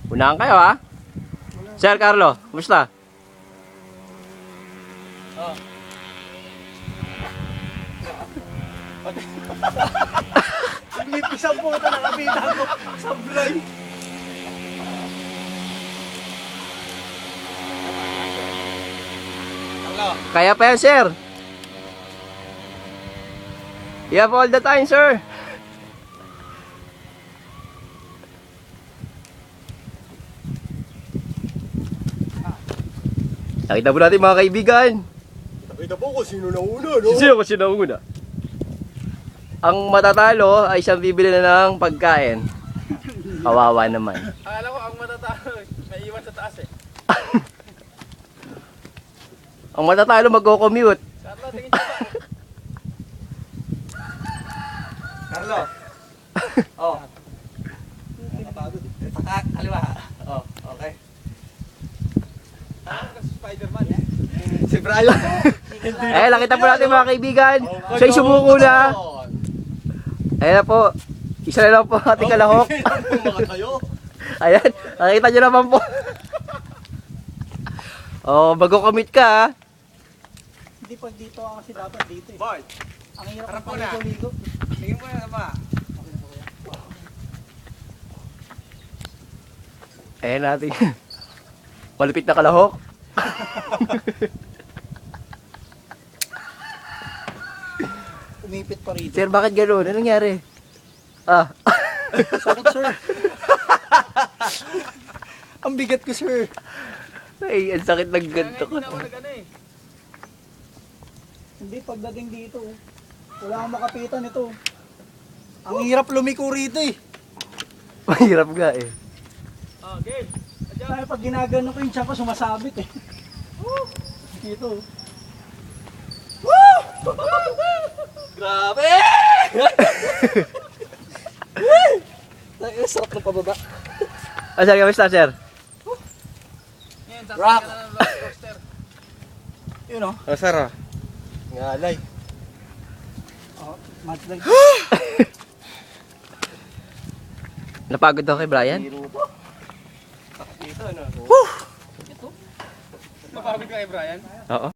Unahan kayo ha. Sir Carlo, kumusta? Oh. Nipis ang puta, nakapita ko. Sablay. Hello. Kaya pa yan, sir. You have all the time, sir. Nakita mo natin mga kaibigan. Nakita po ko sino nauna, no? Sino kasi nauna? Ang matatalo ay siyang bibili na ng pagkain. Kawawa naman. Akala ko ang matatalo, may iwan sa taas eh. Ang matatalo magko-commute. Carlo, tingin siya ba? Carlo. Oh. Nakapagod. Saka, kaliwa. Oh, okay. Spider-Man eh. Si Brian. Eh, nakita mo natin mga kaibigan. Siya'y sumuko na. Ayan na po. Isa na lang po ang ating kalahok. Ayan, nakita nyo naman po. Oh, mag-commit ka ha. Hindi pag dito kasi dapat dito eh. Bart, Ang hirap harap ng mo na. paligo-ligo. tingin mo na ba? Ayan natin. Malupit na kalahok. Umipit pa rito. Sir, bakit gano'n? Anong nangyari? Ah. Sakit sir. Ang bigat ko sir. Ay, ang sakit ng ganito ko. Hindi pagdating dito. Wala akong makapitan ito. Ang hirap lumiko rito eh. Mahirap nga eh. Okay. Dahil pag ginagano ko yung tiyan ko sumasabit eh. Dito. Grabe! Ay, sarap ng pababa. Ah, sir, kamusta, sir? Rock! Yun o. Oh, sir ah. Ngalay. Oh, matlag. Napagod daw kay Brian? Dito ano? Ito? Mapagod ka kay Brian? Oo.